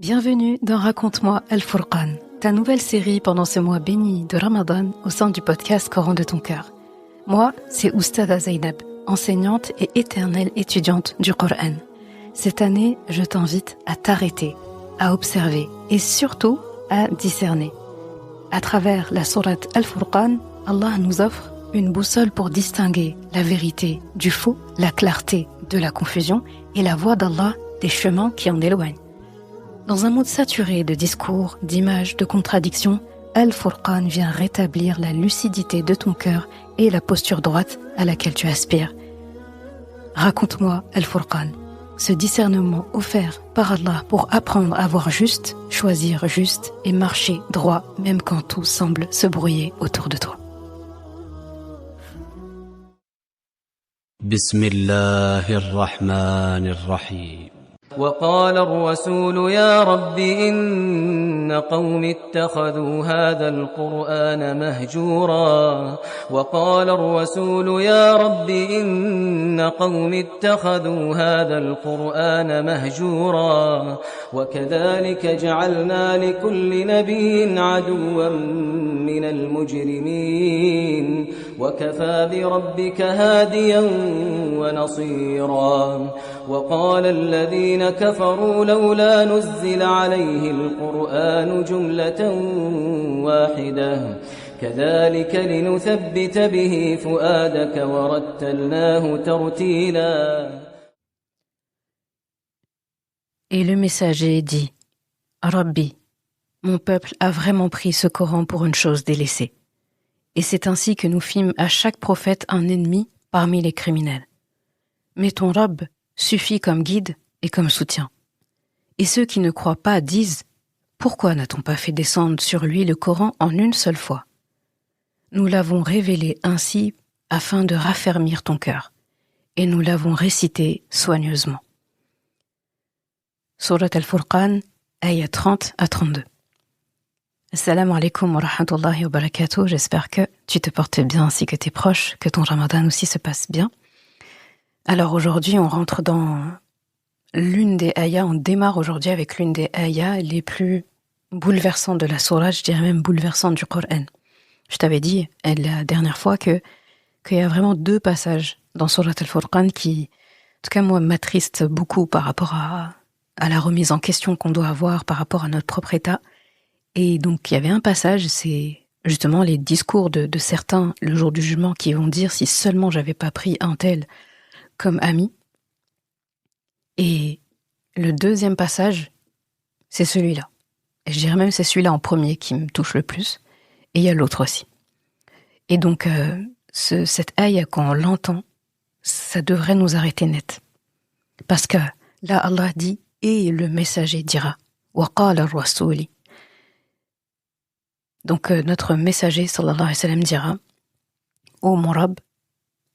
Bienvenue dans Raconte-moi Al-Furqan, ta nouvelle série pendant ce mois béni de Ramadan au sein du podcast Coran de ton cœur. Moi, c'est Oustada Zainab, enseignante et éternelle étudiante du Coran. Cette année, je t'invite à t'arrêter, à observer et surtout à discerner. À travers la sourate Al-Furqan, Allah nous offre une boussole pour distinguer la vérité du faux, la clarté de la confusion et la voie d'Allah des chemins qui en éloignent. Dans un monde saturé de discours, d'images, de contradictions, Al-Furqan vient rétablir la lucidité de ton cœur et la posture droite à laquelle tu aspires. Raconte-moi Al-Furqan, ce discernement offert par Allah pour apprendre à voir juste, choisir juste et marcher droit même quand tout semble se brouiller autour de toi. Bismillahirrahmanirrahim. وقال الرسول يا رب إن قوم اتخذوا هذا القرآن مهجورا وقال الرسول يا رب إن قوم اتخذوا هذا القرآن مهجورا وكذلك جعلنا لكل نبي عدوا من المجرمين وكفى بربك هاديا ونصيرا وقال الذين كفروا لولا نزل عليه القرآن جملة واحدة كذلك لنثبت به فؤادك ورتلناه ترتيلا. Et le messager dit « Rabbi, mon peuple a vraiment pris ce Coran pour une chose délaissée. Et c'est ainsi que nous fîmes à chaque prophète un ennemi parmi les criminels. Mais ton Rabb suffit comme guide et comme soutien. Et ceux qui ne croient pas disent « Pourquoi n'a-t-on pas fait descendre sur lui le Coran en une seule fois ?» Nous l'avons révélé ainsi afin de raffermir ton cœur, et nous l'avons récité soigneusement. Surat Al-Furqan, ayat 30 à 32. Assalamu alaikum wa rahmatullahi wa barakatuh. J'espère que tu te portes bien ainsi que tes proches, que ton Ramadan aussi se passe bien. Alors aujourd'hui, on rentre dans l'une des ayats, on démarre aujourd'hui avec l'une des ayats les plus bouleversantes de la sourate, je dirais même bouleversantes du Coran. Je t'avais dit la dernière fois qu'il y a vraiment deux passages dans Surat Al-Furqan qui, en tout cas moi, m'attristent beaucoup par rapport à la remise en question qu'on doit avoir par rapport à notre propre état. Et donc il y avait un passage, c'est justement les discours de certains le jour du jugement qui vont dire si seulement j'avais pas pris un tel comme ami. Et le deuxième passage, c'est celui-là. Et je dirais même c'est celui-là en premier qui me touche le plus. Et il y a l'autre aussi. Et donc, cette aïe, quand on l'entend, ça devrait nous arrêter net. Parce que là, Allah dit, et le messager dira, وَقَالَ الرَّسُولِ. Donc, notre messager, sallallahu alayhi wa sallam, dira, ô mon Rabb,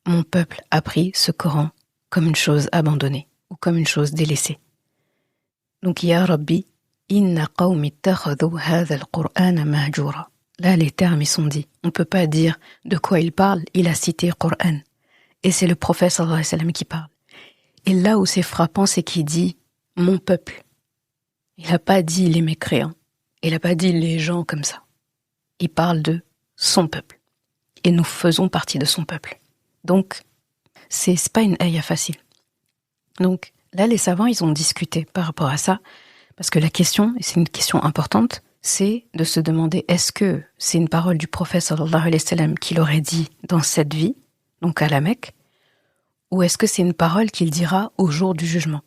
mon peuple a pris ce Coran comme une chose abandonnée ou comme une chose délaissée. Donc, Ya Rabbi, inna qawmi ittakhadhu hadha al-Qur'ana mahjura. Là, les termes, ils sont dits. On ne peut pas dire de quoi il parle. Il a cité le Coran. Et c'est le prophète sallallahu alayhi wa sallam qui parle. Et là où c'est frappant, c'est qu'il dit « mon peuple ». Il n'a pas dit les mécréants. Il n'a pas dit les gens comme ça. Il parle de son peuple. Et nous faisons partie de son peuple. Donc, c'est pas une ayah facile. Donc, là, les savants, ils ont discuté par rapport à ça. Parce que la question, et c'est une question importante, c'est de se demander est-ce que c'est une parole du prophète sallallahu alayhi wa sallam qu'il aurait dit dans cette vie, donc à la Mecque, ou est-ce que c'est une parole qu'il dira au jour du jugement?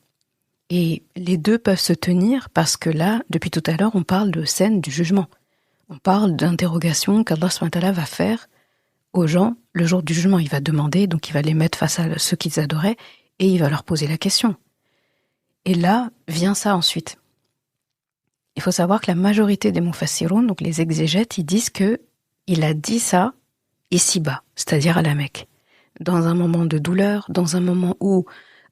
Et les deux peuvent se tenir parce que là, depuis tout à l'heure, on parle de scène du jugement. On parle d'interrogation qu'Allah subhanahu wa ta'ala va faire aux gens le jour du jugement. Il va demander, donc il va les mettre face à ceux qu'ils adoraient et il va leur poser la question. Et là, vient ça ensuite. Il faut savoir que la majorité des mufassiroun, donc les exégètes, ils disent que il a dit ça ici-bas, c'est-à-dire à la Mecque, dans un moment de douleur, dans un moment où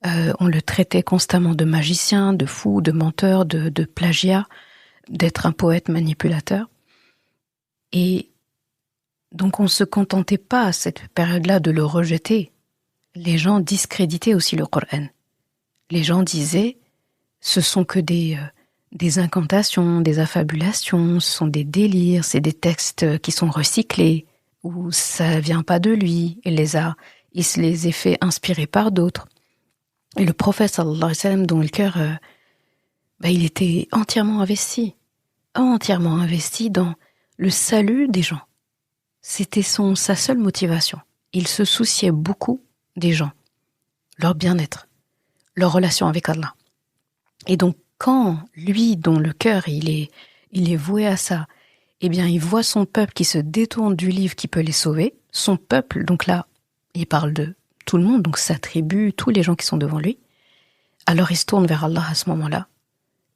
on le traitait constamment de magicien, de fou, de menteur, de plagiat, d'être un poète manipulateur. Et donc on ne se contentait pas à cette période-là de le rejeter. Les gens discréditaient aussi le Coran. Les gens disaient, ce sont que des des incantations, des affabulations, ce sont des délires, c'est des textes qui sont recyclés, où ça vient pas de lui, il se les a fait inspirer par d'autres. Et le prophète sallallahu alayhi wa sallam, dont le cœur, il était entièrement investi dans le salut des gens. C'était sa seule motivation. Il se souciait beaucoup des gens, leur bien-être, leur relation avec Allah. Et donc, quand lui, dont le cœur, il est voué à ça, eh bien, il voit son peuple qui se détourne du livre qui peut les sauver. Son peuple, donc là, il parle de tout le monde, donc sa tribu, tous les gens qui sont devant lui. Alors, il se tourne vers Allah à ce moment-là.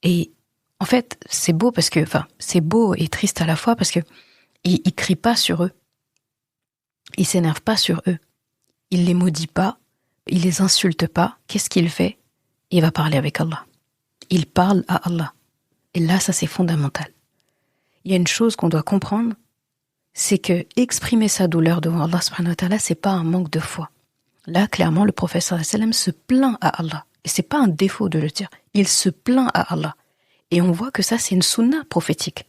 Et en fait, c'est beau c'est beau et triste à la fois parce que il crie pas sur eux. Il s'énerve pas sur eux. Il les maudit pas. Il les insulte pas. Qu'est-ce qu'il fait? Il va parler avec Allah. Il parle à Allah. Et là, ça c'est fondamental. Il y a une chose qu'on doit comprendre, c'est que exprimer sa douleur devant Allah subhanahu wa ta'ala, c'est pas un manque de foi. Là, clairement, le prophète sallallahu alayhi wa sallam se plaint à Allah. Et c'est pas un défaut de le dire. Il se plaint à Allah. Et on voit que ça, c'est une sunna prophétique.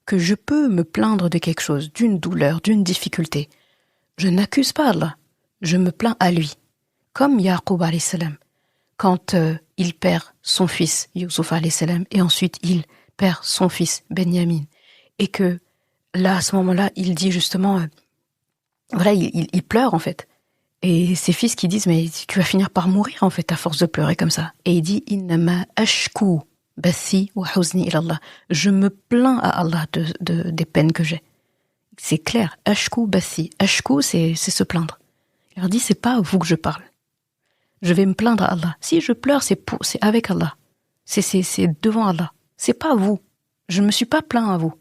Que je peux me plaindre de quelque chose, d'une douleur, d'une difficulté. Je n'accuse pas Allah. Je me plains à lui. Comme Yaqub alayhi salam. Quand il perd son fils, Youssouf alayhi salam, et ensuite il perd son fils, Benyamin. Et que là, à ce moment-là, il dit justement, il pleure en fait. Et ses fils qui disent, mais tu vas finir par mourir en fait à force de pleurer comme ça. Et il dit, innama ashku bathi wa huzni ilallah. Je me plains à Allah des peines que j'ai. C'est clair, ashku bathi. Ashku, c'est se plaindre. Il leur dit, c'est pas à vous que je parle. Je vais me plaindre à Allah. Si je pleure, c'est avec Allah. C'est devant Allah. C'est pas à vous. Je me suis pas plaint à vous.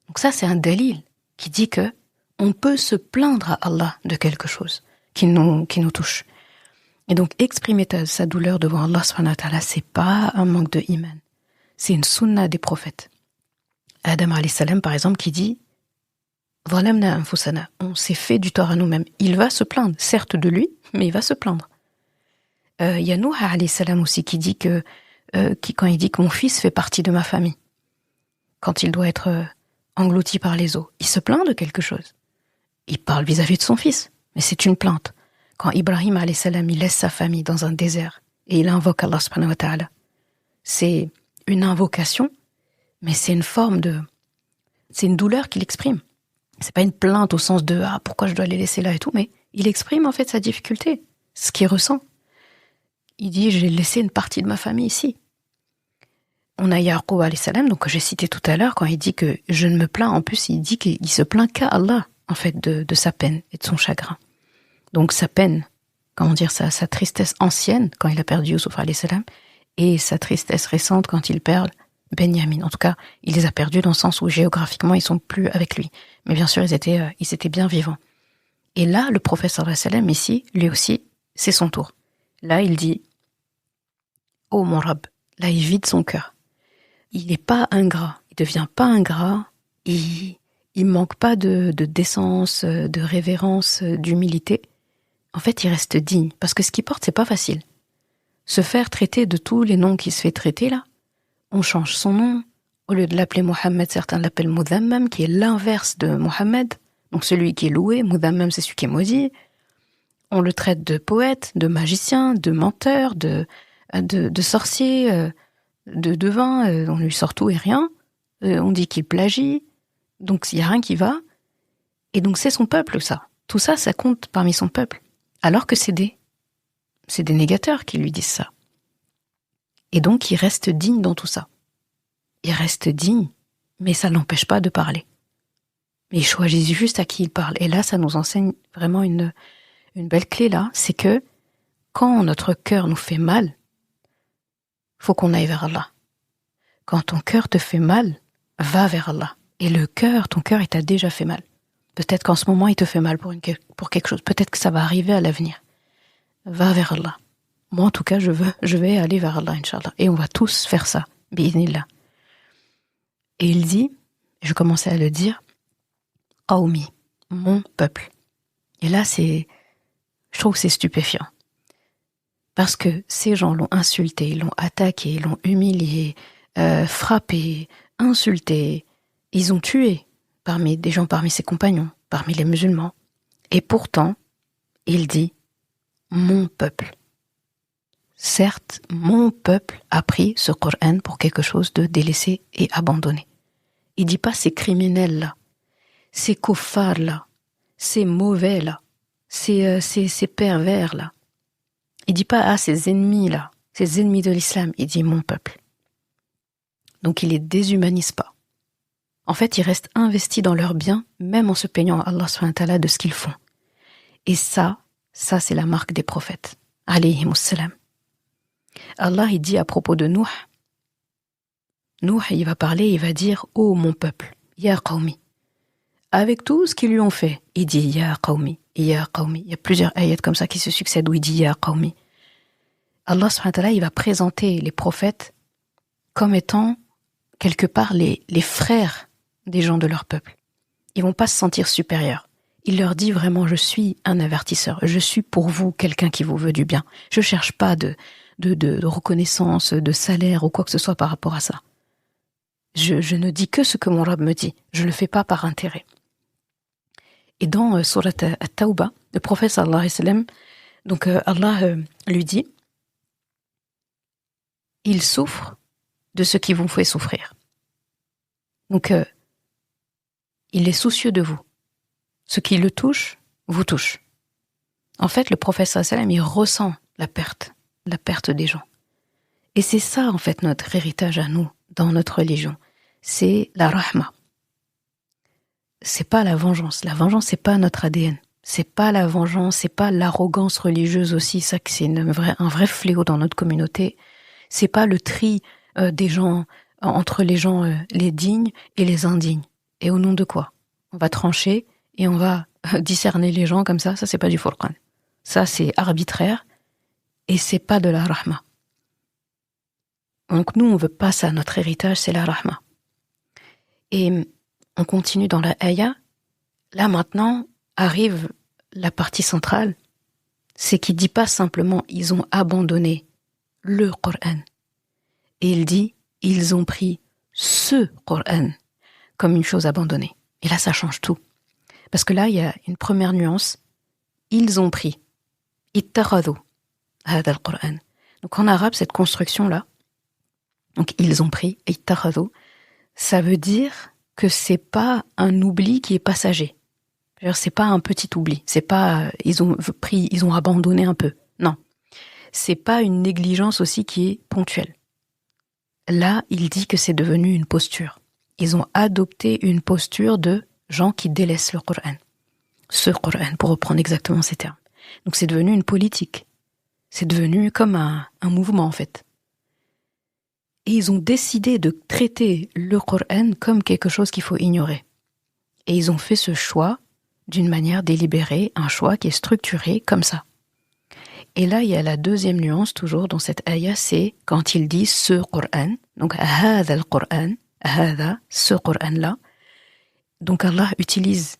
Donc ça, c'est un dalil qui dit que on peut se plaindre à Allah de quelque chose qui nous touche. Et donc, exprimer sa douleur devant Allah subhanahu wa ta'ala, c'est pas un manque de iman. C'est une sunna des prophètes. Adam alayhi salam, par exemple, qui dit Zalamna anfusana, on s'est fait du tort à nous-mêmes. Il va se plaindre, certes de lui, mais il va se plaindre. Il y a Nuh alayhi salam aussi qui dit quand il dit que mon fils fait partie de ma famille, quand il doit être englouti par les eaux, il se plaint de quelque chose. Il parle vis-à-vis de son fils, mais c'est une plainte. Quand Ibrahim alayhi salam, il laisse sa famille dans un désert et il invoque Allah subhanahu wa ta'ala, c'est une invocation, mais c'est une douleur qu'il exprime. C'est pas une plainte au sens de pourquoi je dois les laisser là et tout, mais il exprime en fait sa difficulté, ce qu'il ressent. Il dit j'ai laissé une partie de ma famille ici. On a Yaqub alayhi salam, donc que j'ai cité tout à l'heure, quand il dit que je ne me plains, en plus il dit qu'il se plaint qu'à Allah en fait de sa peine et de son chagrin. Donc sa peine, sa tristesse ancienne quand il a perdu Youssouf alayhi salam et sa tristesse récente quand il perd Benyamin. En tout cas, il les a perdus dans le sens où géographiquement ils sont plus avec lui. Mais bien sûr, ils étaient bien vivants. Et là, le prophète sallallahu alayhi wa sallam, ici, lui aussi, c'est son tour. Là, il dit « Oh mon Rabb », là, il vide son cœur. Il n'est pas ingrat, il ne devient pas ingrat, il manque pas de décence, de révérence, d'humilité. En fait, il reste digne, parce que ce qu'il porte, c'est pas facile. Se faire traiter de tous les noms qu'il se fait traiter, là, on change son nom. Au lieu de l'appeler Mohammed, certains l'appellent Mudhammam, qui est l'inverse de Mohammed. Donc celui qui est loué, Mudhammam, c'est celui qui est maudit. On le traite de poète, de magicien, de menteur, de sorcier, de devin. On lui sort tout et rien. On dit qu'il plagie. Donc il n'y a rien qui va. Et donc c'est son peuple, ça. Tout ça, ça compte parmi son peuple. Alors que c'est des négateurs qui lui disent ça. Et donc il reste digne dans tout ça. Il reste digne, mais ça ne l'empêche pas de parler. Mais il choisit juste à qui il parle. Et là, ça nous enseigne vraiment une belle clé là, c'est que quand notre cœur nous fait mal, faut qu'on aille vers Allah. Quand ton cœur te fait mal, va vers Allah. Et ton cœur, il t'a déjà fait mal. Peut-être qu'en ce moment, il te fait mal pour quelque chose. Peut-être que ça va arriver à l'avenir. Va vers Allah. Moi, en tout cas, je vais aller vers Allah, Inch'Allah. Et on va tous faire ça, bi'idhnillah. Et il dit, je commençais à le dire, Qawmi, mon peuple. Et là, je trouve que c'est stupéfiant. Parce que ces gens l'ont insulté, l'ont attaqué, l'ont humilié, frappé, insulté. Ils ont tué des gens parmi ses compagnons, parmi les musulmans. Et pourtant, il dit « mon peuple ». Certes, mon peuple a pris ce Coran pour quelque chose de délaissé et abandonné. Il dit pas ces criminels-là, ces kuffars-là, ces mauvais-là, ces pervers-là. Il dit pas ces ennemis-là, ces ennemis de l'islam. Il dit mon peuple. Donc il les déshumanise pas. En fait, ils restent investis dans leurs biens, même en se peignant à Allah subhanahu wa ta'ala de ce qu'ils font. Et ça c'est la marque des prophètes, alayhimus salam. Allah, il dit à propos de Nuh, il va parler, il va dire « Oh mon peuple, ya qawmi ». Avec tout ce qu'ils lui ont fait, il dit « Ya qawmi, ya qawmi ». Il y a plusieurs ayats comme ça qui se succèdent où il dit « Ya qawmi ». Allah subhanahu wa ta'ala, il va présenter les prophètes comme étant quelque part les frères des gens de leur peuple. Ils vont pas se sentir supérieurs. Il leur dit vraiment « Je suis un avertisseur, je suis pour vous quelqu'un qui vous veut du bien. Je cherche pas de reconnaissance, de salaire ou quoi que ce soit par rapport à ça. Je ne dis que ce que mon Rabb me dit. Je le fais pas par intérêt. » Et dans Surat At-Tawbah, le prophète sallallahu alayhi wa sallam, donc Allah lui dit « Il souffre de ce qui vous fait souffrir. » Donc, il est soucieux de vous. Ce qui le touche, vous touche. En fait, le prophète sallallahu alayhi wa sallam, il ressent la perte des gens. Et c'est ça, en fait, notre héritage à nous, dans notre religion. C'est la rahma. C'est pas la vengeance. La vengeance, c'est pas notre ADN. C'est pas la vengeance, c'est pas l'arrogance religieuse aussi, ça que c'est un vrai fléau dans notre communauté. C'est pas le tri des gens, entre les gens, les dignes et les indignes. Et au nom de quoi? On va trancher et on va discerner les gens comme ça c'est pas du Furqan. Ça, c'est arbitraire. Et c'est pas de la rahma. Donc nous, on veut pas ça. Notre héritage, c'est la rahma. Et on continue dans la ayah. Là, maintenant, arrive la partie centrale. C'est qu'il dit pas simplement « ils ont abandonné le Coran ». Et il dit « ils ont pris ce Coran » comme une chose abandonnée. Et là, ça change tout. Parce que là, il y a une première nuance. Ils ont pris. « ittakhadhu » هذا القرآن. Donc en arabe, cette construction-là, donc ils ont pris, ittakhadhu, ça veut dire que c'est pas un oubli qui est passager. C'est pas un petit oubli. C'est pas ils ont abandonné un peu. Non. C'est pas une négligence aussi qui est ponctuelle. Là, il dit que c'est devenu une posture. Ils ont adopté une posture de gens qui délaissent le Coran. Ce Coran, pour reprendre exactement ces termes. Donc c'est devenu une politique. C'est devenu comme un mouvement, en fait. Et ils ont décidé de traiter le Coran comme quelque chose qu'il faut ignorer. Et ils ont fait ce choix d'une manière délibérée, un choix qui est structuré comme ça. Et là, il y a la deuxième nuance, toujours, dans cette ayah, c'est quand il dit « ce Coran », donc « هذا القرآن », « هذا », ce Coran-là. Donc Allah utilise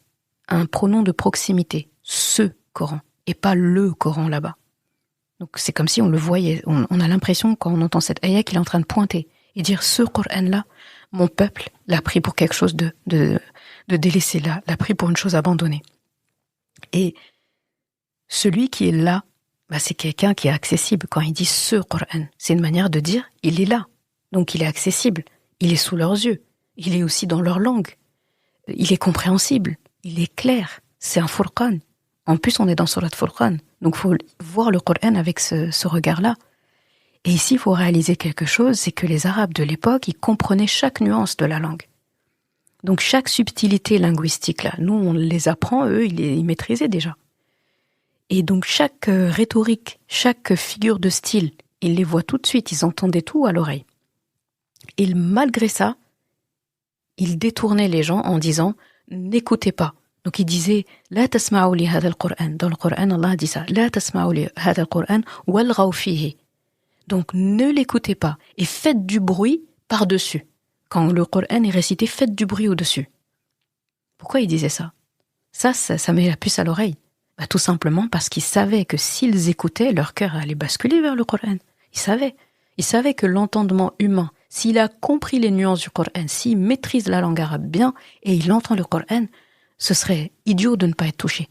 un pronom de proximité, « ce Coran », et pas « le Coran » là-bas. Donc c'est comme si on le voyait, on a l'impression quand on entend cette ayah qu'il est en train de pointer et dire ce Coran-là, mon peuple l'a pris pour quelque chose de délaissé, l'a pris pour une chose abandonnée. Et celui qui est là, c'est quelqu'un qui est accessible. Quand il dit ce Coran, c'est une manière de dire il est là, donc il est accessible, il est sous leurs yeux, il est aussi dans leur langue, il est compréhensible, il est clair, c'est un Furqan. En plus, on est dans Surat Furqan. Donc, il faut voir le Coran avec ce regard-là. Et ici, il faut réaliser quelque chose, c'est que les Arabes de l'époque, ils comprenaient chaque nuance de la langue. Donc, chaque subtilité linguistique, là, nous, on les apprend, eux, ils maîtrisaient déjà. Et donc, chaque rhétorique, chaque figure de style, ils les voient tout de suite, ils entendaient tout à l'oreille. Et malgré ça, ils détournaient les gens en disant « n'écoutez pas ». Donc il disait لا تسمعوا لهذا القرآن. Dans le Coran, Allah dit ça. لا تسمعوا لهذا القرآن والغوا فيه. Donc ne l'écoutez pas et faites du bruit par-dessus. Quand le Coran est récité, faites du bruit au-dessus. Pourquoi il disait ça? Ça met la puce à l'oreille. Tout simplement parce qu'ils savaient que s'ils écoutaient, leur cœur allait basculer vers le Coran. Ils savaient que l'entendement humain, s'il a compris les nuances du Coran, s'il maîtrise la langue arabe bien et il entend le Coran, ce serait idiot de ne pas être touché.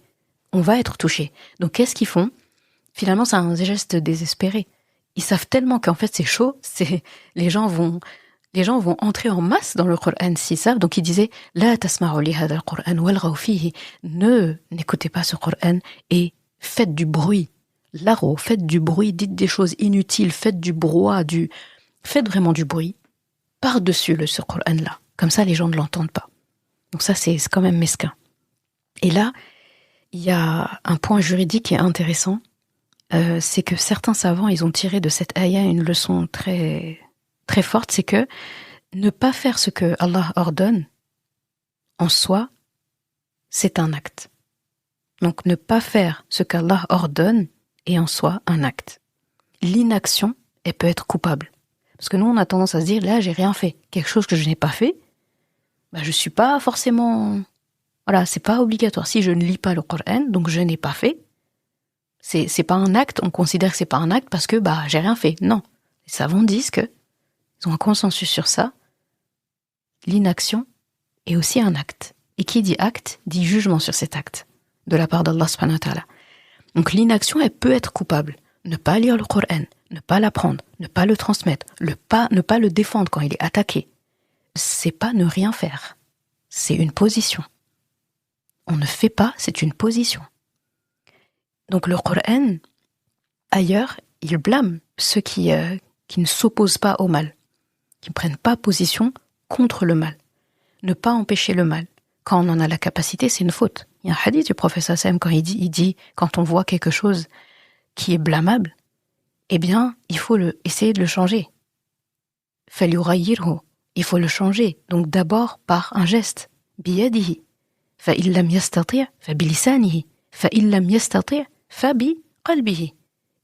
On va être touché. Donc qu'est-ce qu'ils font ? Finalement, c'est un geste désespéré. Ils savent tellement qu'en fait c'est chaud, les gens vont entrer en masse dans le Coran s'ils savent. Donc ils disaient La tasma'u li hadha al-Qur'an walghaw fihi. N'écoutez pas ce Coran et faites du bruit. Laro, faites du bruit, dites des choses inutiles, faites du brouhaha, faites vraiment du bruit par-dessus ce Coran-là. Comme ça, les gens ne l'entendent pas. Donc ça, c'est quand même mesquin. Et là, il y a un point juridique qui est intéressant. C'est que certains savants, ils ont tiré de cette ayah une leçon très, très forte. C'est que ne pas faire ce que Allah ordonne, en soi, c'est un acte. Donc ne pas faire ce qu'Allah ordonne est en soi un acte. L'inaction, elle peut être coupable. Parce que nous, on a tendance à se dire, là, j'ai rien fait. Quelque chose que je n'ai pas fait, je suis pas forcément... Voilà, c'est pas obligatoire. Si je ne lis pas le Coran, donc je n'ai pas fait, c'est pas un acte, on considère que c'est pas un acte parce que, j'ai rien fait. Non. Les savants disent que, ils ont un consensus sur ça, l'inaction est aussi un acte. Et qui dit acte, dit jugement sur cet acte, de la part d'Allah subhanahu wa ta'ala. Donc l'inaction, elle peut être coupable. Ne pas lire le Coran, ne pas l'apprendre, ne pas le transmettre, ne pas le défendre quand il est attaqué. C'est pas ne rien faire. C'est une position. On ne fait pas, c'est une position. Donc le Coran, ailleurs, il blâme ceux qui ne s'opposent pas au mal, qui ne prennent pas position contre le mal. Ne pas empêcher le mal. Quand on en a la capacité, c'est une faute. Il y a un hadith du prophète sallallahu alayhi wa sallam quand il dit, quand on voit quelque chose qui est blâmable, eh bien, il faut essayer de le changer. فَلْيُغَيِّرْهُ. Il faut le changer. Donc d'abord par un geste. بِيَدِهِ. فَإِنْ لَمْ يَسْتَطِعْ فَبِلِسَانِهِ. فَإِنْ لَمْ يَسْتَطِعْ فَبِقَلْبِهِ.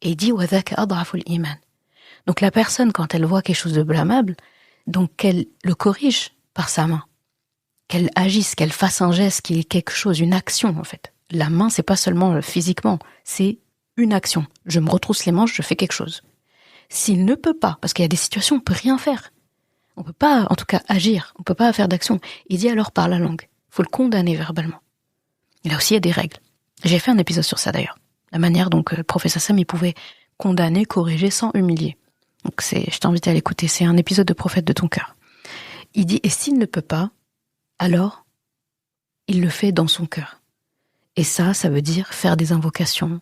Et il dit وَذَاكَ أَضْعَفُ الْإِيمَانِ. Donc la personne, quand elle voit quelque chose de blâmable, donc qu'elle le corrige par sa main. Qu'elle agisse, qu'elle fasse un geste, qu'il y ait quelque chose, une action en fait. La main, c'est pas seulement physiquement, c'est une action. Je me retrousse les manches, je fais quelque chose. S'il ne peut pas, parce qu'il y a des situations où on peut rien faire. On peut pas, en tout cas, agir. On peut pas faire d'action. Il dit alors par la langue. Il faut le condamner verbalement. Là aussi, il y a des règles. J'ai fait un épisode sur ça d'ailleurs. La manière dont le professeur Sam, il pouvait condamner, corriger sans humilier. Donc je t'invite à l'écouter. C'est un épisode de Prophète de ton cœur. Il dit, et s'il ne peut pas, alors, il le fait dans son cœur. Et ça veut dire faire des invocations,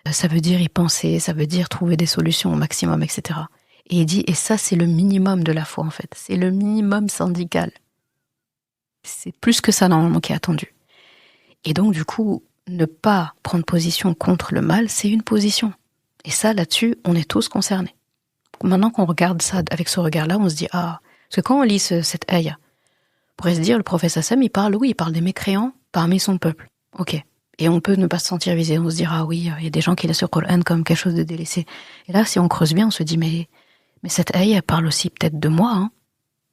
ça veut dire y penser, ça veut dire trouver des solutions au maximum, etc. Et il dit, et ça, c'est le minimum de la foi, en fait. C'est le minimum syndical. C'est plus que ça, normalement, qui est attendu. Et donc, du coup, ne pas prendre position contre le mal, c'est une position. Et ça, là-dessus, on est tous concernés. Maintenant qu'on regarde ça avec ce regard-là, on se dit, parce que quand on lit cette ayah, on pourrait se dire, le prophète Hassan, il parle des mécréants parmi son peuple. Ok. Et on peut ne pas se sentir visé. On se dira, oui, il y a des gens qui laissent le Coran comme quelque chose de délaissé. Et là, si on creuse bien, on se dit, mais cette ayah, elle parle aussi peut-être de moi. Hein.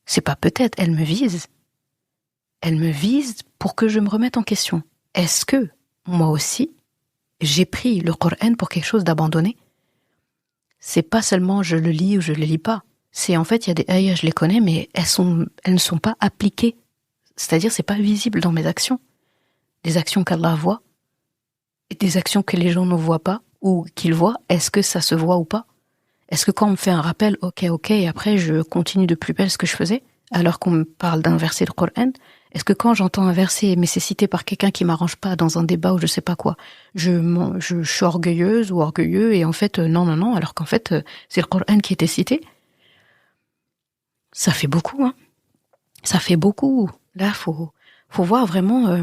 C'est pas peut-être, elle me vise. Elle me vise pour que je me remette en question. Est-ce que, moi aussi, j'ai pris le Coran pour quelque chose d'abandonné ? C'est pas seulement je le lis ou je le lis pas. C'est en fait, il y a des ayahs, je les connais, mais elles ne sont pas appliquées. C'est-à-dire, c'est pas visible dans mes actions. Des actions qu'Allah voit, et des actions que les gens ne voient pas, ou qu'ils voient, est-ce que ça se voit ou pas ? Est-ce que quand on me fait un rappel, ok, et après je continue de plus belle ce que je faisais, alors qu'on me parle d'un verset de Coran, est-ce que quand j'entends un verset, mais c'est cité par quelqu'un qui m'arrange pas dans un débat ou je sais pas quoi, je suis orgueilleuse ou orgueilleux, et en fait, non, alors qu'en fait, c'est le Coran qui était cité ? Ça fait beaucoup, hein. Ça fait beaucoup. Là, faut voir vraiment...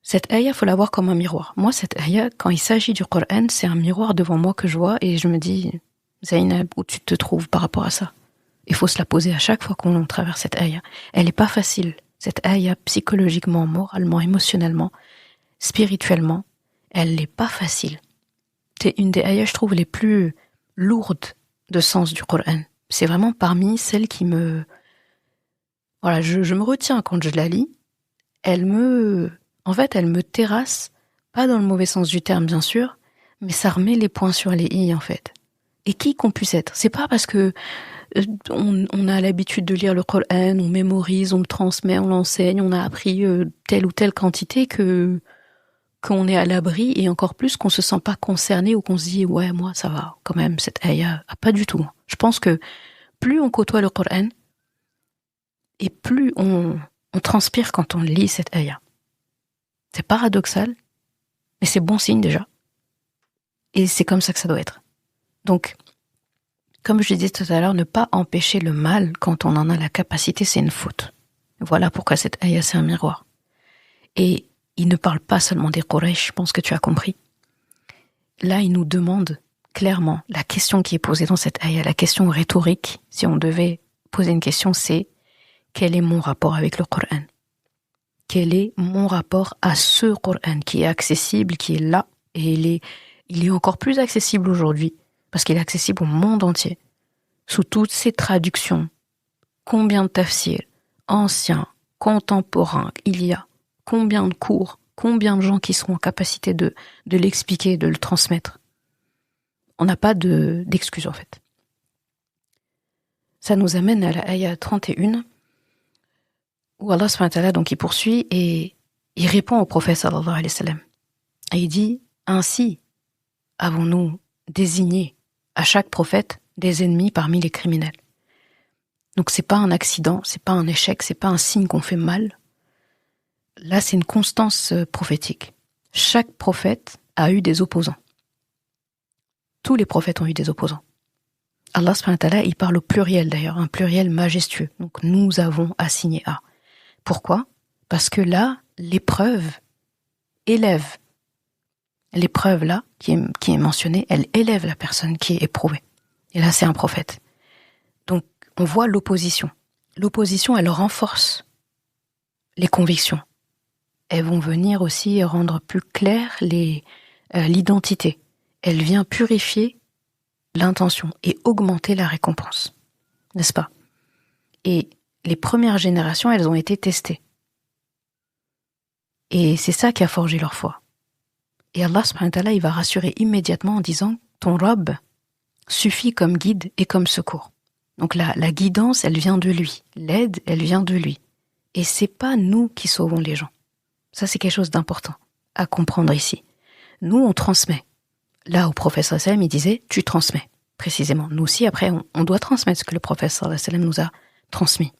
Cette ayah, faut la voir comme un miroir. Moi, cette ayah, quand il s'agit du Coran, c'est un miroir devant moi que je vois et je me dis, Zainab, où tu te trouves par rapport à ça ? Il faut se la poser à chaque fois qu'on traverse cette ayah. Elle est pas facile. Cette ayah, psychologiquement, moralement, émotionnellement, spirituellement, elle n'est pas facile. C'est une des ayahs, je trouve, les plus lourdes de sens du Coran. C'est vraiment parmi celles qui me... Voilà, je me retiens quand je la lis. Elle me terrasse, pas dans le mauvais sens du terme, bien sûr, mais ça remet les points sur les i, en fait. Et qui qu'on puisse être. C'est pas parce que on a l'habitude de lire le Coran, on mémorise, on le transmet, on l'enseigne, on a appris telle ou telle quantité qu'on est à l'abri, et encore plus qu'on se sent pas concerné ou qu'on se dit ouais, moi ça va quand même, cette ayah, pas du tout. Je pense que plus on côtoie le Coran et plus on transpire quand on lit cette ayah. C'est paradoxal, mais c'est bon signe déjà. Et c'est comme ça que ça doit être. Donc, comme je disais tout à l'heure, ne pas empêcher le mal quand on en a la capacité, c'est une faute. Voilà pourquoi cette ayah, c'est un miroir. Et il ne parle pas seulement des Quraysh, je pense que tu as compris. Là, il nous demande clairement, la question qui est posée dans cette ayah, la question rhétorique, si on devait poser une question, c'est quel est mon rapport avec le Coran ? Quel est mon rapport à ce Coran qui est accessible, qui est là, et il est encore plus accessible aujourd'hui, parce qu'il est accessible au monde entier, sous toutes ses traductions. Combien de tafsirs, anciens, contemporains, il y a, combien de cours, combien de gens qui seront en capacité de l'expliquer, de le transmettre. On n'a pas d'excuses en fait. Ça nous amène à la ayah 31, où Allah subhanahu wa ta'ala, donc il poursuit et il répond au prophète sallallahu alayhi wa sallam. Et il dit, ainsi avons-nous désigné à chaque prophète des ennemis parmi les criminels. Donc c'est pas un accident, c'est pas un échec, c'est pas un signe qu'on fait mal. Là, c'est une constance prophétique. Chaque prophète a eu des opposants. Tous les prophètes ont eu des opposants. Allah subhanahu wa ta'ala, il parle au pluriel d'ailleurs, un pluriel majestueux. Donc nous avons assigné à. Pourquoi ? Parce que là, l'épreuve élève. L'épreuve là, qui est mentionnée, elle élève la personne qui est éprouvée. Et là, c'est un prophète. Donc, on voit l'opposition. L'opposition, elle renforce les convictions. Elles vont venir aussi rendre plus clair l'identité. Elle vient purifier l'intention et augmenter la récompense. N'est-ce pas ? Et les premières générations, elles ont été testées. Et c'est ça qui a forgé leur foi. Et Allah subhanahu wa ta'ala, il va rassurer immédiatement en disant « Ton Rabb suffit comme guide et comme secours ». Donc la guidance, elle vient de lui. L'aide, elle vient de lui. Et c'est pas nous qui sauvons les gens. Ça, c'est quelque chose d'important à comprendre ici. Nous, on transmet. Là, au prophète sallallahu alayhi wa sallam, il disait « Tu transmets ». Précisément. Nous aussi, après, on doit transmettre ce que le prophète sallallahu alayhi wa sallam nous a transmis.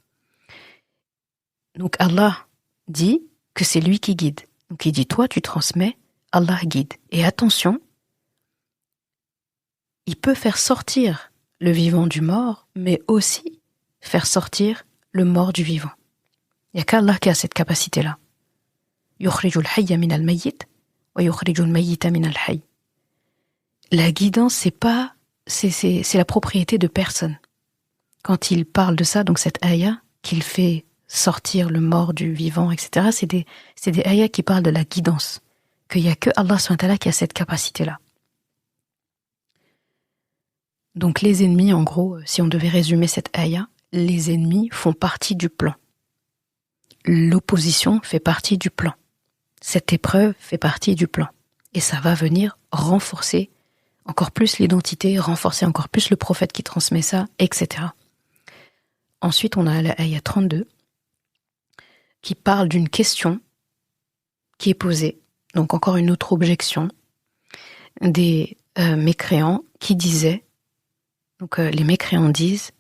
Donc Allah dit que c'est lui qui guide. Donc il dit, toi tu transmets, Allah guide. Et attention, il peut faire sortir le vivant du mort, mais aussi faire sortir le mort du vivant. Il n'y a qu'Allah qui a cette capacité-là. Yukhrijul hayya min al-mayyit wa yukhrijul mayyita min al-hayy. La guidance, c'est la propriété de personne. Quand il parle de ça, donc cette ayah, qu'il fait sortir le mort du vivant, etc., c'est des ayahs qui parlent de la guidance, qu'il n'y a que Allah subhanahu wa ta'ala qui a cette capacité-là. Donc les ennemis, en gros, si on devait résumer cette ayah, les ennemis font partie du plan. L'opposition fait partie du plan. Cette épreuve fait partie du plan. Et ça va venir renforcer encore plus l'identité, renforcer encore plus le prophète qui transmet ça, etc. Ensuite, on a la ayah 32, qui parle d'une question qui est posée, donc encore une autre objection, des mécréants qui disaient, donc les mécréants disent,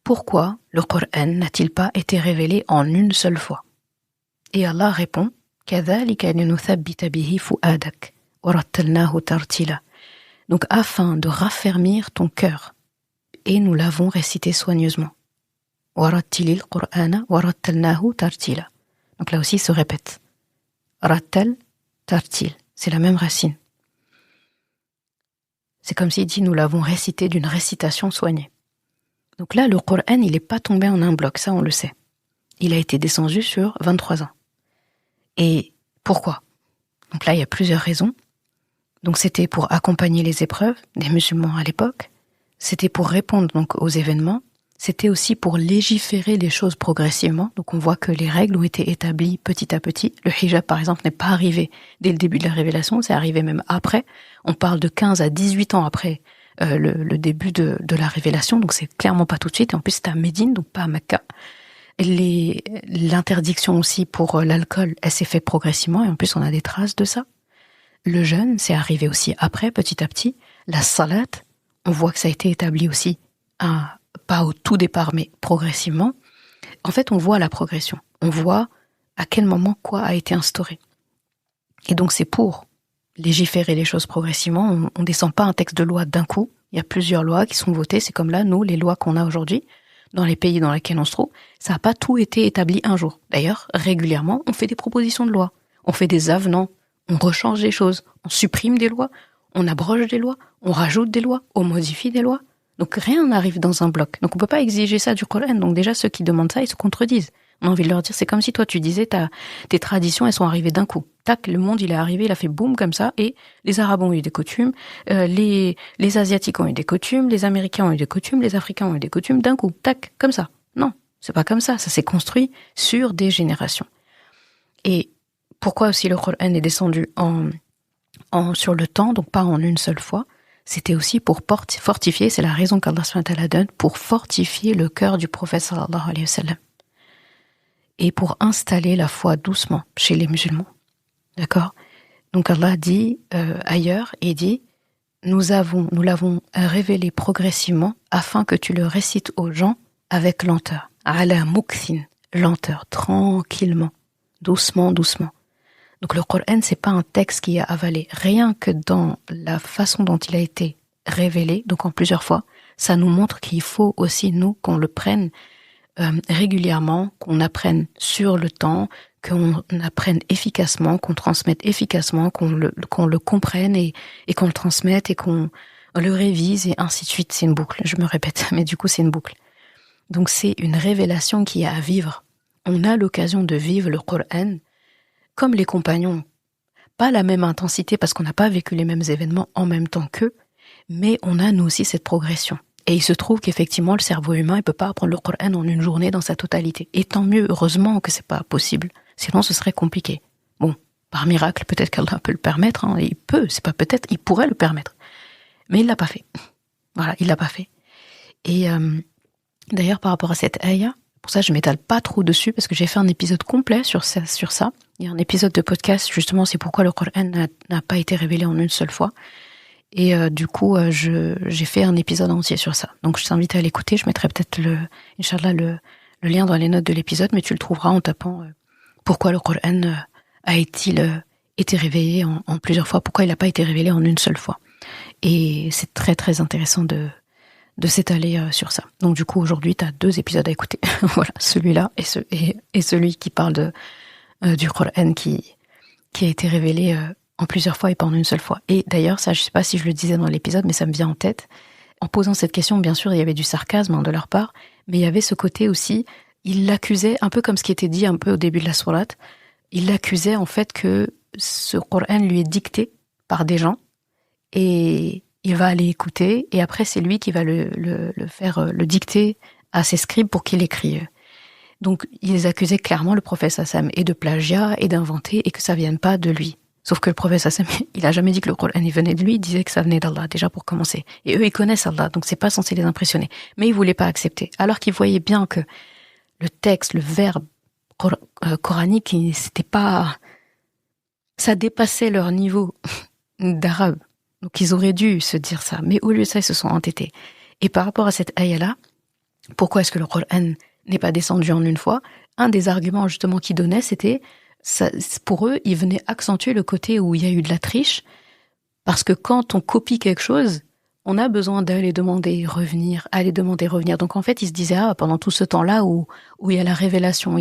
pourquoi le Coran n'a-t-il pas été révélé en une seule fois ? Et Allah répond, كَذَلِكَ لِنُثَبِّتَ بِهِ فُؤَادَكَ وَرَتَّلْنَاهُ تَرْتِيلًا. Donc afin de raffermir ton cœur, et nous l'avons récité soigneusement. وَرَتِّلِ الْقُرْآنَ وَرَتَّلْنَاهُ تَرْتِيلًا. Donc là aussi, il se répète. Rattal, tartil, c'est la même racine. C'est comme s'il dit, nous l'avons récité d'une récitation soignée. Donc là, le Coran, il n'est pas tombé en un bloc, ça on le sait. Il a été descendu sur 23 ans. Et pourquoi ? Donc là, il y a plusieurs raisons. Donc c'était pour accompagner les épreuves des musulmans à l'époque. C'était pour répondre donc aux événements. C'était aussi pour légiférer les choses progressivement. Donc on voit que les règles ont été établies petit à petit. Le hijab, par exemple, n'est pas arrivé dès le début de la révélation, c'est arrivé même après. On parle de 15 à 18 ans après le début de la révélation, donc c'est clairement pas tout de suite, et en plus c'était à Médine, donc pas à Mecca. L'interdiction aussi pour l'alcool, elle s'est faite progressivement, et en plus on a des traces de ça. Le jeûne, c'est arrivé aussi après, petit à petit. La salat, on voit que ça a été établi aussi, pas au tout départ, mais progressivement. En fait, on voit la progression. On voit à quel moment quoi a été instauré. Et donc c'est pour légiférer les choses progressivement. On descend pas un texte de loi d'un coup. Il y a plusieurs lois qui sont votées. C'est comme là, nous, les lois qu'on a aujourd'hui, dans les pays dans lesquels on se trouve, ça n'a pas tout été établi un jour. D'ailleurs, régulièrement, on fait des propositions de loi. On fait des avenants. On rechange des choses. On supprime des lois. On abroge des lois. On rajoute des lois. On modifie des lois. Donc rien n'arrive dans un bloc. Donc on peut pas exiger ça du Coran. Donc déjà, ceux qui demandent ça, ils se contredisent. On a envie de leur dire, c'est comme si toi tu disais, tes traditions, elles sont arrivées d'un coup. Tac, le monde il est arrivé, il a fait boum comme ça, et les Arabes ont eu des coutumes, les Asiatiques ont eu des coutumes, les Américains ont eu des coutumes, les Africains ont eu des coutumes d'un coup. Tac, comme ça. Non, c'est pas comme ça. Ça s'est construit sur des générations. Et pourquoi aussi le Coran est descendu sur le temps, donc pas en une seule fois? C'était aussi pour fortifier, c'est la raison qu'Allah SWT donne, pour fortifier le cœur du prophète sallallahu alayhi wa sallam. Et pour installer la foi doucement chez les musulmans. D'accord? Donc Allah dit ailleurs, il dit, nous l'avons révélé progressivement afin que tu le récites aux gens avec lenteur. Ala mukthin, lenteur, tranquillement, doucement, doucement. Donc le Coran, c'est pas un texte qui est avalé. Rien que dans la façon dont il a été révélé, donc en plusieurs fois, ça nous montre qu'il faut aussi, nous, qu'on le prenne régulièrement, qu'on apprenne sur le temps, qu'on apprenne efficacement, qu'on transmette efficacement, qu'on le comprenne et qu'on le transmette et qu'on le révise et ainsi de suite. C'est une boucle, je me répète, mais du coup c'est une boucle. Donc c'est une révélation qui est à vivre. On a l'occasion de vivre le Coran comme les compagnons. Pas la même intensité parce qu'on n'a pas vécu les mêmes événements en même temps qu'eux, mais on a nous aussi cette progression. Et il se trouve qu'effectivement, le cerveau humain, il peut pas apprendre le Coran en une journée dans sa totalité. Et tant mieux, heureusement que c'est pas possible. Sinon, ce serait compliqué. Bon, par miracle, peut-être qu'Allah peut le permettre, hein. Il peut, c'est pas peut-être, il pourrait le permettre. Mais il l'a pas fait. Voilà, il l'a pas fait. Et d'ailleurs, par rapport à cette ayah, pour ça, je m'étale pas trop dessus, parce que j'ai fait un épisode complet sur ça. Il y a un épisode de podcast, justement, c'est pourquoi le Coran n'a pas été révélé en une seule fois. Et du coup, j'ai fait un épisode entier sur ça. Donc, je t'invite à l'écouter. Je mettrai peut-être Inch'Allah, le lien dans les notes de l'épisode, mais tu le trouveras en tapant pourquoi le Coran a-t-il été révélé en plusieurs fois, pourquoi il n'a pas été révélé en une seule fois. Et c'est très, très intéressant de s'étaler sur ça. Donc, du coup, aujourd'hui, tu as 2 épisodes à écouter. Voilà, celui-là et celui qui parle du Coran qui a été révélé en plusieurs fois et pas en une seule fois. Et d'ailleurs, ça, je sais pas si je le disais dans l'épisode, mais ça me vient en tête. En posant cette question, bien sûr, il y avait du sarcasme de leur part, mais il y avait ce côté aussi, ils l'accusaient, un peu comme ce qui était dit un peu au début de la sourate, ils l'accusaient en fait que ce Coran lui est dicté par des gens, et il va aller écouter, et après c'est lui qui va le faire, le dicter à ses scribes pour qu'il écrive. Donc, ils accusaient clairement le prophète Sassam et de plagiat et d'inventer et que ça vienne pas de lui. Sauf que le prophète Sassam, il a jamais dit que le Coran venait de lui, il disait que ça venait d'Allah, déjà pour commencer. Et eux, ils connaissent Allah, donc c'est pas censé les impressionner. Mais ils voulaient pas accepter. Alors qu'ils voyaient bien que le texte, le verbe coranique, c'était pas, ça dépassait leur niveau d'arabe. Donc ils auraient dû se dire ça. Mais au lieu de ça, ils se sont entêtés. Et par rapport à cette ayah-là, pourquoi est-ce que le Coran n'est pas descendu en une fois? Un des arguments justement qu'ils donnaient, c'était, ça, pour eux, ils venaient accentuer le côté où il y a eu de la triche, parce que quand on copie quelque chose, on a besoin d'aller demander, revenir, aller demander, revenir. Donc en fait, ils se disaient, pendant tout ce temps-là où il y a la révélation,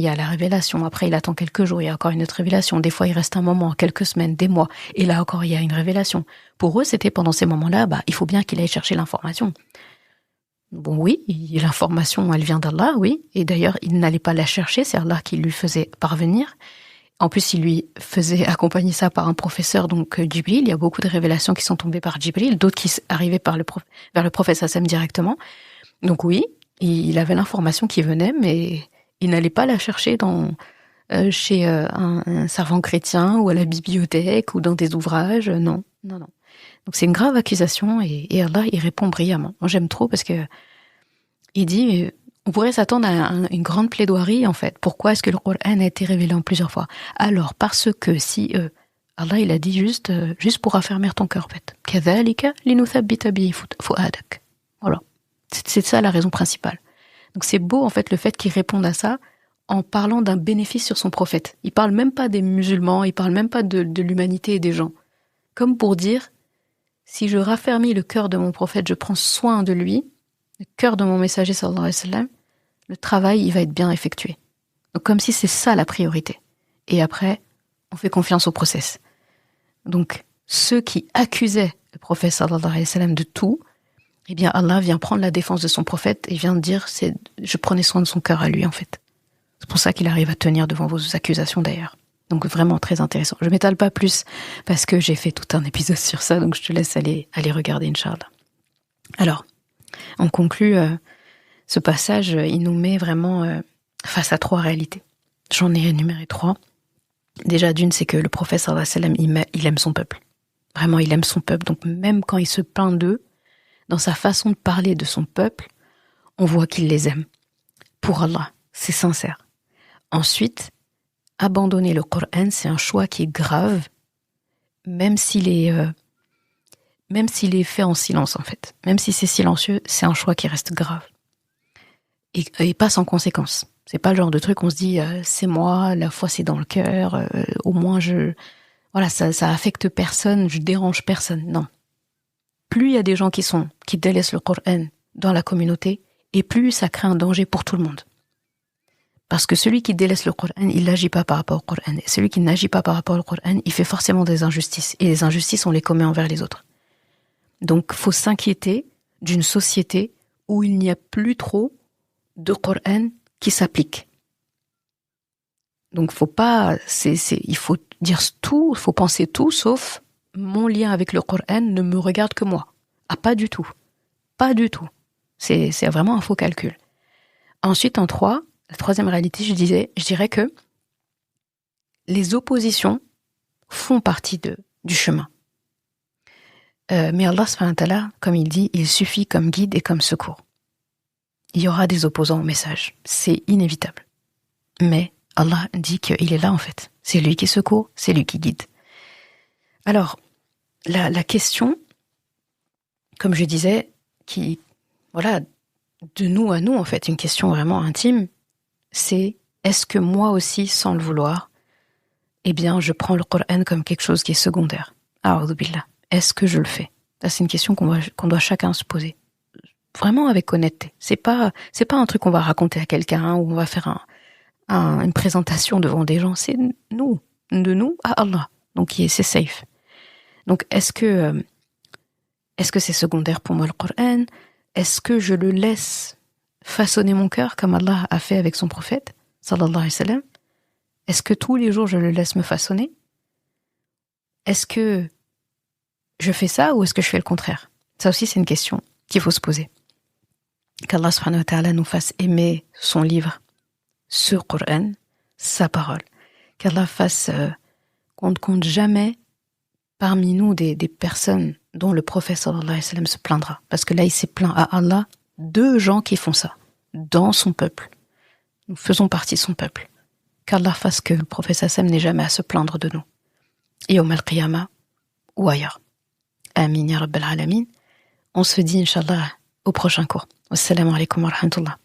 après il attend quelques jours, il y a encore une autre révélation, des fois il reste un moment, quelques semaines, des mois, et là encore il y a une révélation. Pour eux, c'était pendant ces moments-là, il faut bien qu'il aille chercher l'information. Bon oui, l'information, elle vient d'Allah, oui, et d'ailleurs, il n'allait pas la chercher, c'est Allah qui lui faisait parvenir. En plus, il lui faisait accompagner ça par un professeur, donc Jibril. Il y a beaucoup de révélations qui sont tombées par Jibril, d'autres qui arrivaient vers le prophète Sassam directement. Donc oui, il avait l'information qui venait, mais il n'allait pas la chercher chez un savant chrétien ou à la bibliothèque ou dans des ouvrages, non. Donc c'est une grave accusation et Allah il répond brillamment. Moi j'aime trop parce que il dit, on pourrait s'attendre à une grande plaidoirie en fait. Pourquoi est-ce que le Coran a été révélé en plusieurs fois? Alors parce que si Allah il a dit juste pour affermir ton cœur en fait. كذلك لنثبت به فؤادك. Voilà. C'est ça la raison principale. Donc c'est beau en fait le fait qu'il réponde à ça en parlant d'un bénéfice sur son prophète. Il parle même pas des musulmans, il parle même pas de l'humanité et des gens. Comme pour dire, si je raffermis le cœur de mon prophète, je prends soin de lui, le cœur de mon messager sallallahu alayhi wa sallam, le travail il va être bien effectué. Donc comme si c'est ça la priorité. Et après, on fait confiance au process. Donc ceux qui accusaient le prophète sallallahu alayhi wa sallam de tout, eh bien Allah vient prendre la défense de son prophète et vient dire, je prenais soin de son cœur à lui en fait. C'est pour ça qu'il arrive à tenir devant vos accusations d'ailleurs. Donc vraiment très intéressant. Je m'étale pas plus parce que j'ai fait tout un épisode sur ça, donc je te laisse aller regarder, Inch'Allah. Alors, on conclut ce passage, il nous met vraiment face à 3 réalités. J'en ai énuméré 3. Déjà d'une, c'est que le prophète sallallahu alayhi wa sallam, il aime son peuple. Vraiment, il aime son peuple. Donc même quand il se plaint d'eux, dans sa façon de parler de son peuple, on voit qu'il les aime. Pour Allah, c'est sincère. Ensuite, abandonner le Coran, c'est un choix qui est grave, même s'il est fait en silence en fait. Même si c'est silencieux, c'est un choix qui reste grave. Et pas sans conséquence. C'est pas le genre de truc où on se dit c'est moi, la foi c'est dans le cœur, au moins ça affecte personne, je dérange personne. Non. Plus il y a des gens qui délaissent le Coran dans la communauté, et plus ça crée un danger pour tout le monde. Parce que celui qui délaisse le Coran, il n'agit pas par rapport au Coran. Et celui qui n'agit pas par rapport au Coran, il fait forcément des injustices. Et les injustices, on les commet envers les autres. Donc, faut s'inquiéter d'une société où il n'y a plus trop de Coran qui s'applique. Donc, il faut dire tout, il faut penser tout, sauf mon lien avec le Coran ne me regarde que moi. Ah, pas du tout. Pas du tout. C'est vraiment un faux calcul. Ensuite, en 3, la 3e réalité, je dirais que les oppositions font partie du chemin. Mais Allah subhanahu wa ta'ala, comme il dit, il suffit comme guide et comme secours. Il y aura des opposants au message. C'est inévitable. Mais Allah dit qu'il est là en fait. C'est lui qui secourt, c'est lui qui guide. Alors, la question, comme je disais, de nous à nous en fait, une question vraiment intime, c'est est-ce que moi aussi, sans le vouloir, eh bien, je prends le Coran comme quelque chose qui est secondaire. A'udhu billah. Est-ce que je le fais? Ça, c'est une question qu'on doit chacun se poser. Vraiment avec honnêteté. C'est pas un truc qu'on va raconter à quelqu'un ou on va faire une présentation devant des gens. C'est nous, de nous à Allah. Donc, c'est safe. Donc, est-ce que c'est secondaire pour moi le Coran? Est-ce que je le laisse façonner mon cœur comme Allah a fait avec son prophète, sallallahu alayhi wa sallam? Est-ce que tous les jours je le laisse me façonner? Est-ce que je fais ça ou est-ce que je fais le contraire? Ça aussi c'est une question qu'il faut se poser. Qu'Allah subhanahu wa ta'ala nous fasse aimer son livre, ce Coran, sa parole. Qu'Allah fasse qu'on ne compte jamais parmi nous des personnes dont le prophète sallallahu alayhi wa sallam se plaindra. Parce que là il s'est plaint à Allah 2 gens qui font ça, dans son peuple. Nous faisons partie de son peuple. Qu'Allah fasse que le prophète sallam n'ait jamais à se plaindre de nous. Yawm al-Qiyamah ou ailleurs. Amin ya Rabbal Alamin. On se dit, Inch'Allah, au prochain cours. Wassalamu alaikum wa rahmatullah.